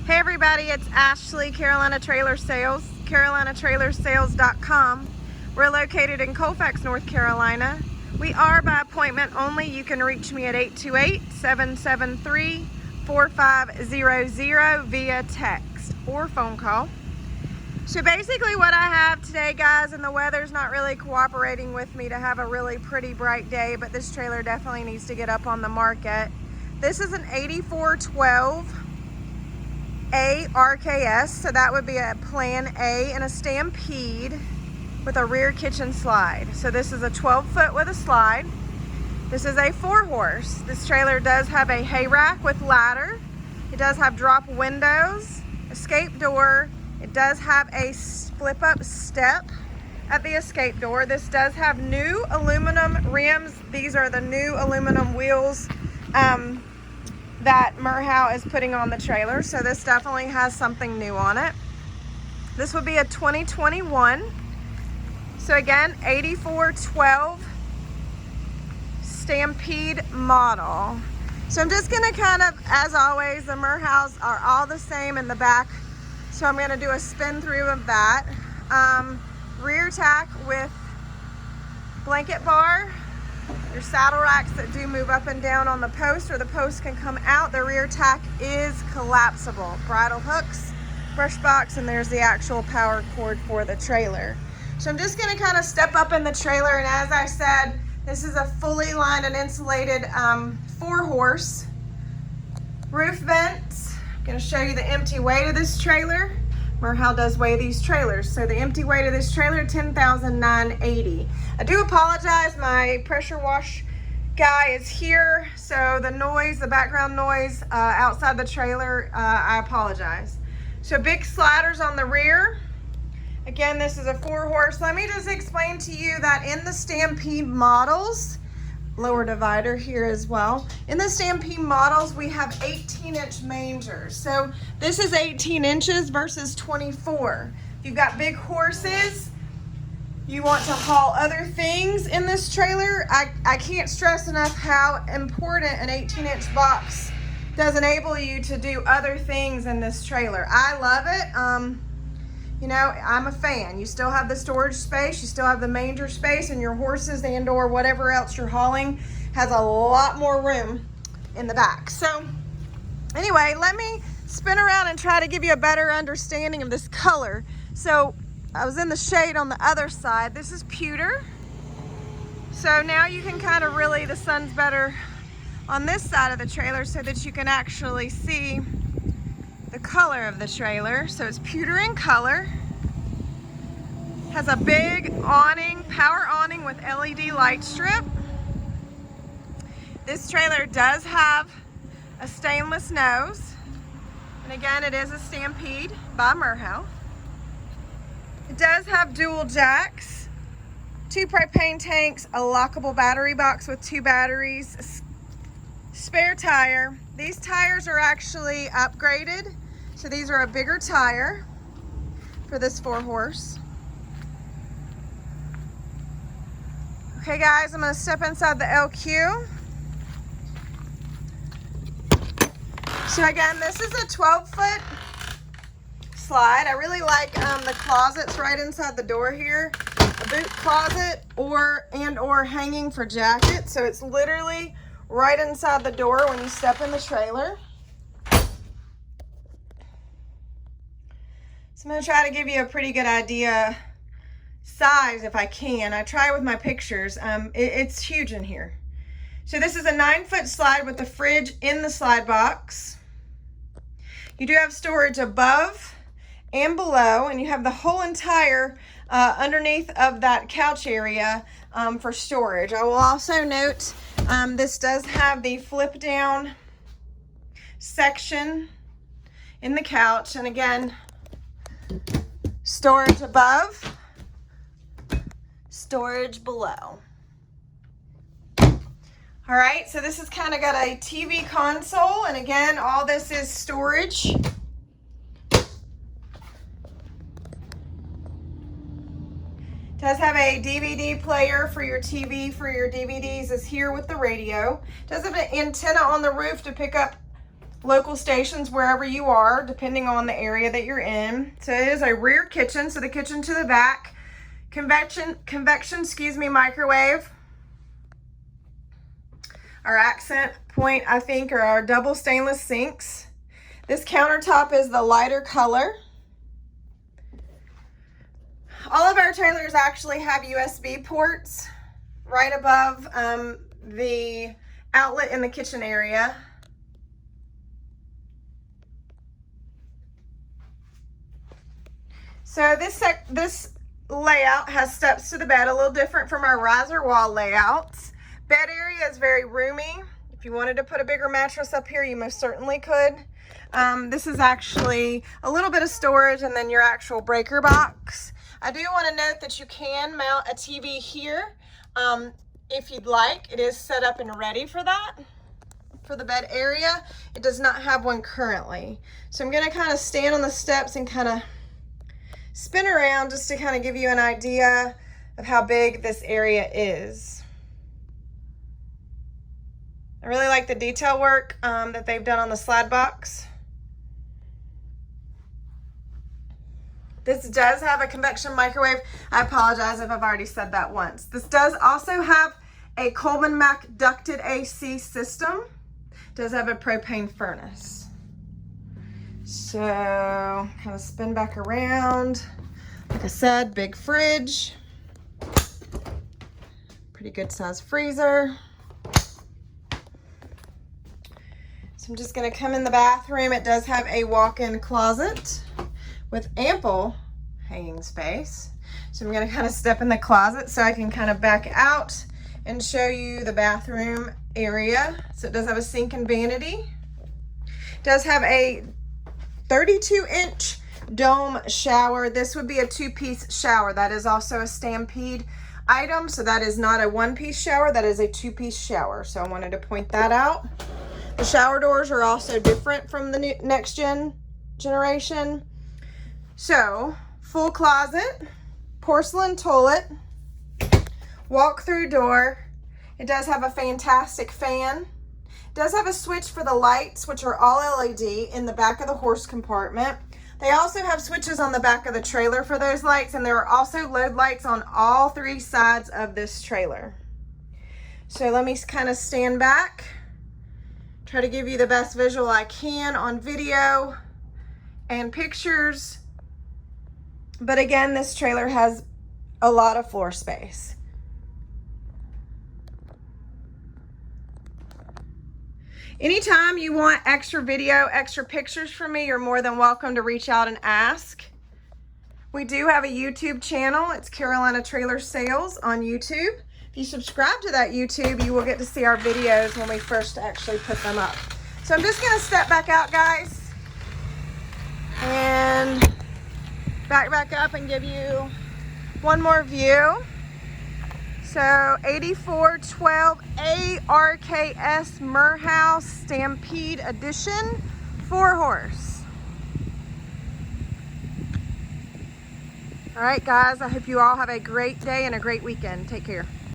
Hey everybody, it's Ashley, Carolina Trailer Sales, carolinatrailersales.com. We're located in Colfax, North Carolina. We are by appointment only. You can reach me at 828-773-4500 via text or phone call. So basically what I have today, guys, and the weather's not really cooperating with me to have a really pretty bright day, but this trailer definitely needs to get up on the market. This is an 8412-A-RKS, so that would be a Plan A and a Stampede with a rear kitchen slide. So this is a 12-foot with a slide. This is a 4-horse. This trailer does have a hay rack with ladder. It does have drop windows, escape door. It does have a flip-up step at the escape door. This does have new aluminum rims. These are the new aluminum wheels that Merhow is putting on the trailer. So this definitely has something new on it. This would be a 2021. So again, 8412 Stampede model. So I'm just gonna kind of, as always, the Merhows are all the same in the back. So I'm gonna do a spin through of that. Rear tack with blanket bar. Your saddle racks that do move up and down on the post, or the post can come out. The rear tack is collapsible. Bridle hooks, brush box, and there's the actual power cord for the trailer. So I'm just gonna kind of step up in the trailer, and as I said, this is a fully lined and insulated 4-horse. Roof vents. I'm gonna show you the empty weight of this trailer. Merhow does weigh these trailers. So the empty weight of this trailer, 10,980. I do apologize, my pressure wash guy is here, so the noise, the background noise outside the trailer, I apologize. So big sliders on the rear. Again, this is a 4-horse. Let me just explain to you that in the Stampede models, lower divider here as well. In the Stampede models, we have 18-inch mangers. So this is 18 inches versus 24. If you've got big horses, you want to haul other things in this trailer, I can't stress enough how important an 18-inch box does enable you to do other things in this trailer. I love it. You know, I'm a fan. You still have the storage space, you still have the manger space, and your horses and or whatever else you're hauling has a lot more room in the back. So anyway, let me spin around and try to give you a better understanding of this color. So I was in the shade on the other side. This is pewter. So now you can kind of really, the sun's better on this side of the trailer so that you can actually see the color of the trailer. So it's pewter in color. Has a big awning, power awning with LED light strip. This trailer does have a stainless nose. And again, it is a Stampede by Merhow. It does have dual jacks, 2 propane tanks, a lockable battery box with 2 batteries, spare tire. These tires are actually upgraded. So these are a bigger tire for this 4-horse. Okay guys, I'm gonna step inside the LQ. So again, this is a 12-foot slide. I really like the closets right inside the door here. A boot closet or hanging for jackets. So it's literally right inside the door when you step in the trailer. So I'm going to try to give you a pretty good idea size if I can. I try with my pictures. It's huge in here. So this is a 9-foot slide with the fridge in the slide box. You do have storage above and below, and you have the whole entire underneath of that couch area for storage. I will also note this does have the flip down section in the couch, and again, storage above, storage below. All right, so this has kind of got a TV console, and again, all this is storage. It does have a DVD player for your TV, for your DVDs is here with the radio. It does have an antenna on the roof to pick up local stations wherever you are, depending on the area that you're in. So it is a rear kitchen, so the kitchen to the back. Convection, microwave. Our accent point, I think, are our double stainless sinks. This countertop is the lighter color. All of our trailers actually have USB ports right above the outlet in the kitchen area. So this layout has steps to the bed, a little different from our riser wall layouts. Bed area is very roomy. If you wanted to put a bigger mattress up here, you most certainly could. This is actually a little bit of storage and then your actual breaker box. I do want to note that you can mount a TV here if you'd like. It is set up and ready for that, for the bed area. It does not have one currently. So I'm going to kind of stand on the steps and kind of spin around just to kind of give you an idea of how big this area is. I really like the detail work that they've done on the slide box. This does have a convection microwave. I apologize if I've already said that once. This does also have a Coleman Mack ducted AC system. It does have a propane furnace. So kind of spin back around. Like I said, big fridge. Pretty good size freezer. So I'm just gonna come in the bathroom. It does have a walk-in closet with ample hanging space. So I'm gonna kind of step in the closet so I can kind of back out and show you the bathroom area. So it does have a sink and vanity. It does have a 32-inch dome shower. This would be a 2-piece shower. That is also a Stampede item. So that is not a 1-piece shower. That is a 2-piece shower. So I wanted to point that out. The shower doors are also different from the next generation. So, full closet, porcelain toilet, walk-through door. It does have a fantastic fan. It does have a switch for the lights, which are all LED, in the back of the horse compartment. They also have switches on the back of the trailer for those lights, and there are also load lights on all 3 sides of this trailer. So let me kind of stand back, try to give you the best visual I can on video and pictures. But again, this trailer has a lot of floor space. Anytime you want extra video, extra pictures from me, you're more than welcome to reach out and ask. We do have a YouTube channel. It's Carolina Trailer Sales on YouTube. If you subscribe to that YouTube, you will get to see our videos when we first actually put them up. So I'm just gonna step back out, guys, and back up and give you one more view. So 8412-A-RKS Merhow Stampede Edition, 4-horse. All right, guys, I hope you all have a great day and a great weekend. Take care.